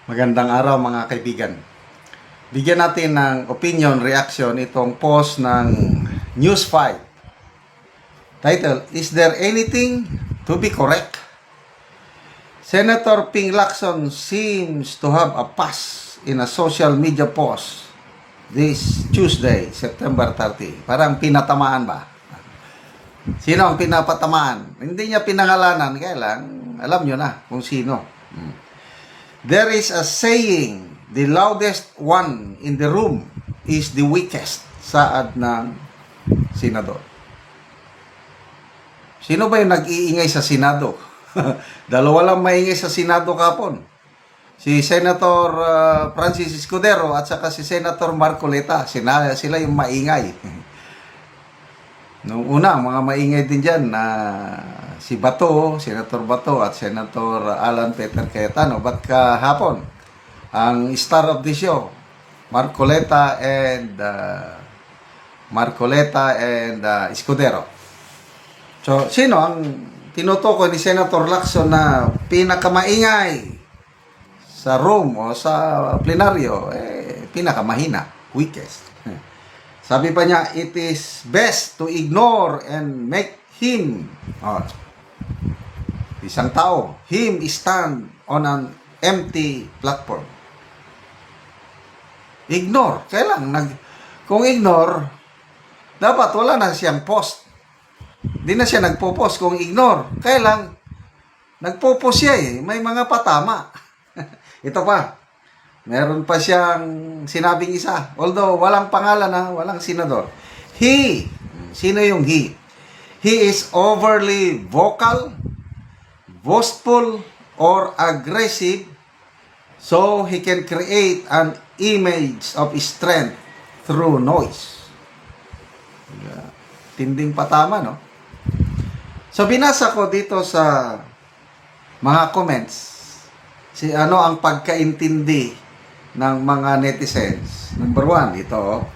Magandang araw mga kaibigan. Bigyan natin ng opinion, reaction itong post ng News 5. Title, Is there anything to be correct? Senator Ping Lacson seems to have a pass in a social media post this Tuesday, September 30. Parang pinatamaan ba? Sino ang pinapatamaan? Hindi niya pinangalanan, kaya lang alam nyo na kung sino. There is a saying, the loudest one in the room is the weakest. Saad ng senador. Sino ba yung nag-iingay sa Senado? Dalawa lang maingay sa Senado kapon. Si Senator Francis Escudero at saka si Senator Marcoleta. Sila yung maingay. Noong una, mga maingay din dyan na si Bato, Senator Bato at Senator Alan Peter Cayetano. Ba't kahapon, ang star of the show, Marcoleta and Escudero. So, sino ang tinutukoy ni Senator Lacson na pinakamaingay sa room o sa plenaryo? Pinakamahina, weakest. Sabi pa niya, it is best to ignore and make him, isang tao, him stand on an empty platform. Ignore. Kung ignore, dapat wala na siyang post. Di na siya nagpo-post kung ignore. Kaya lang, nagpo-post siya may mga patama. Ito pa. Meron pa siyang sinabing isa. Although, walang pangalan walang senador. Sino yung he? He is overly vocal, boastful, or aggressive so he can create an image of strength through noise. Tinding patama, no? So, binasa ko dito sa mga comments ang pagkaintindi ng mga netizens. Number 1, ito,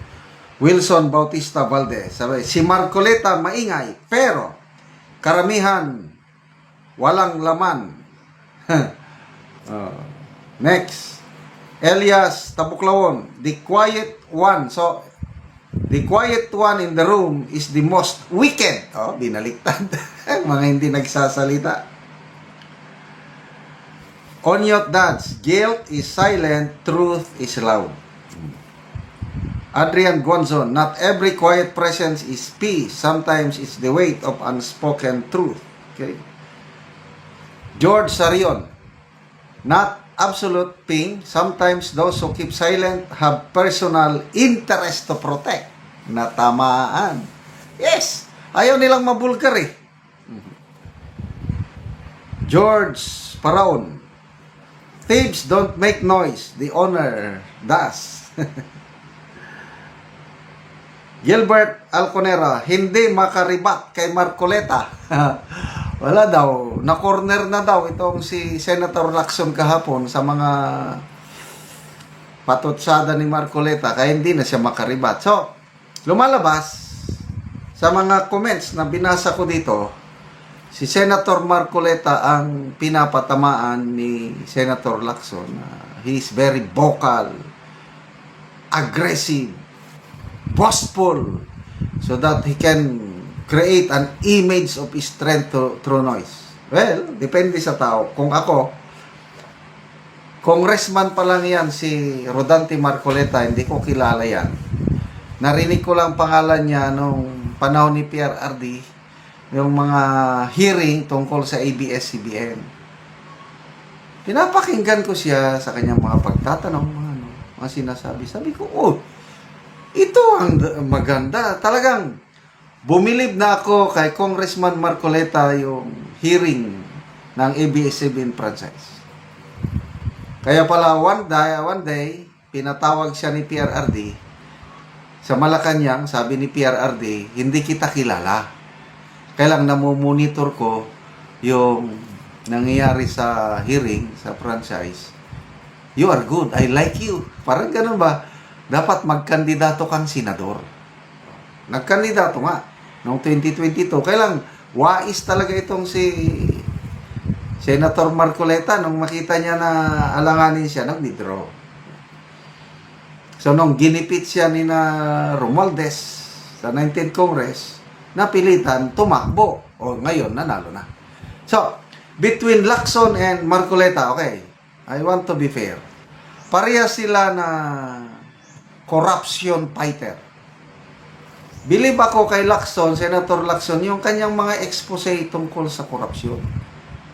Wilson Bautista Valdez. Sabi, si Marcoleta maingay, pero karamihan walang laman. Next, Elias Tabuklawon, the quiet one. So, the quiet one in the room is the most wicked. Binaliktad. Mga hindi nagsasalita. Onyot Dance, guilt is silent, truth is loud. Adrian Gonzon, not every quiet presence is peace. Sometimes it's the weight of unspoken truth. Okay. George Sarion, not absolute ping. Sometimes those who keep silent have personal interest to protect. Natamaan. Yes, ayaw nilang mabulgar eh. George Paraon, thieves don't make noise, the owner does. Gilbert Alconera, hindi makaribat kay Marcoleta. Wala daw, na-corner na daw itong si Senator Lacson kahapon sa mga patutsada ni Marcoleta, kaya hindi na siya makaribat. So, lumalabas sa mga comments na binasa ko dito, si Senator Marcoleta ang pinapatamaan ni Senator Lacson. He is very vocal, aggressive, boastful, so that he can create an image of strength through noise. Well, depende sa tao. Kung ako, congressman pa lang yan, si Rodante Marcoleta, hindi ko kilala yan. Narinig ko lang pangalan niya nung panahon ni PRRD, yung mga hearing tungkol sa ABS-CBN. Pinapakinggan ko siya sa kanyang mga pagtatanong, mga sinasabi. Sabi ko, ito ang maganda. Talagang bumilib na ako kay Congressman Marcoleta yung hearing ng ABS-CBN franchise. Kaya pala one day, pinatawag siya ni PRRD sa Malacanang. Sabi ni PRRD, hindi kita kilala. Kailang namomonitor ko yung nangyayari sa hearing, sa franchise. You are good. I like you. Parang ganun ba? Dapat magkandidato kang senador. Nagkandidato nga noong 2022. Kailang wais talaga itong si Senator Marcoleta, nung makita niya na alanganin siya, nag-withdraw. So, nung ginipit siya ni na Romualdez sa 19th Congress, napilitan, tumakbo. O, ngayon, nanalo na. So, between Lacson and Marcoleta, okay, I want to be fair. Pareha sila na corruption fighter. Believe ako kay Lacson, Senator Lacson, yung kanyang mga expose tungkol sa korupsyon.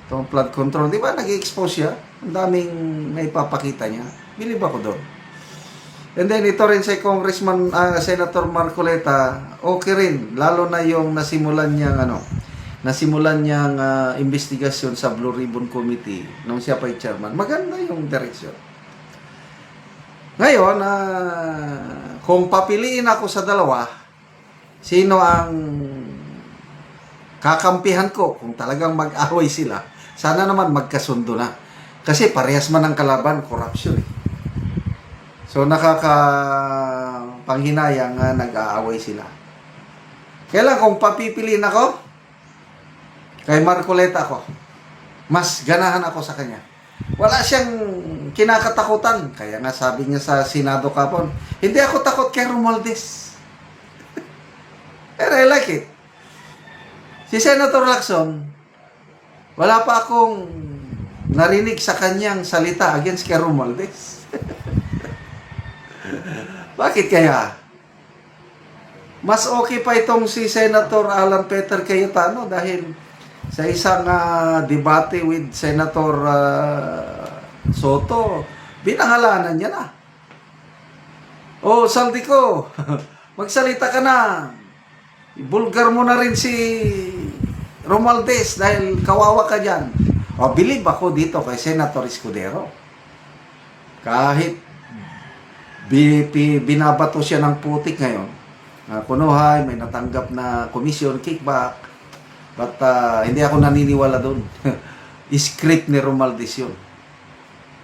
Itong flood control, di ba nag-expose siya? Ang daming naipapakita niya. Believe ako doon. And then ito rin si Congressman, Senator Marcoleta, okay rin. Lalo na yung nasimulan niyang investigasyon sa Blue Ribbon Committee nung siya pa chairman. Maganda yung direksyon. Ngayon, kung papiliin ako sa dalawa, sino ang kakampihan ko kung talagang mag-away sila? Sana naman magkasundo na. Kasi parehas man ang kalaban, corruption. So, nakakapanghinayang nag-aaway sila. Kaya lang, kung papipiliin ako, kay Marcoleta ako, mas ganahan ako sa kanya. Wala siyang kinakatakutan. Kaya nga sabi niya sa Senado kapon, hindi ako takot kay Romualdez. Pero I like it. Si Senator Lacson, wala pa akong narinig sa kanyang salita against kay Romualdez. Bakit kaya? Mas okay pa itong si Senator Alan Peter Cayetano dahil sa isang debate with Senator Soto, binangalanan niya na. Oh, Saldico, magsalita ka na. Ibulgar mo na rin si Romualdez dahil kawawa ka dyan. O, believe ako dito kay Senator Escudero. Kahit binabato siya ng putik ngayon, kunuhay, may natanggap na commission, kickback, but hindi ako naniniwala doon. Script ni Romualdez yun.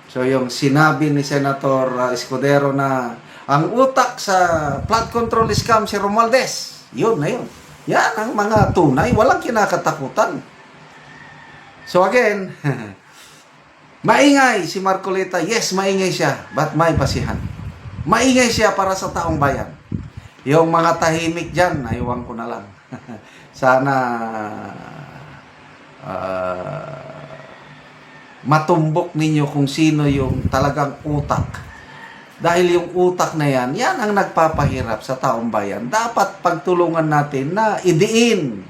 So, yung sinabi ni Senator Escudero na ang utak sa flood control scam si Romualdez, yun na yun. Yan ang mga tunay, walang kinakatakutan. So again, maingay si Marcoleta. Yes, maingay siya, but may basihan. Maingay siya para sa taong bayan. Yung mga tahimik dyan, aywan ko na lang. Sana matumbok ninyo kung sino yung talagang utak. Dahil yung utak na yan, yan ang nagpapahirap sa taong bayan. Dapat pagtulungan natin na idiin,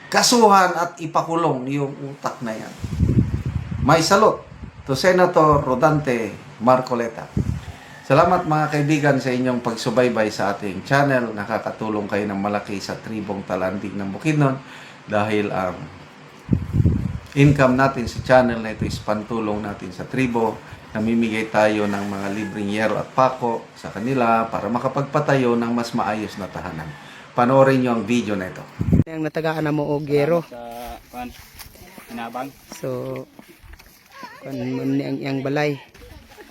kasuhan at ipakulong yung utak na yan. May salute to Senator Rodante Marcoleta. Salamat mga kaibigan sa inyong pagsubaybay sa ating channel. Nakakatulong kayo ng malaki sa tribong Talandig ng Bukidnon dahil ang income natin sa channel na ito is pantulong natin sa tribo. Namimigay tayo ng mga libreng yero at pako sa kanila para makapagpatayo ng mas maayos na tahanan. Panoorin nyo ang video na ito. Yang natagaan na mo og gero. Sa Inabang. So, kan man ni ang balay.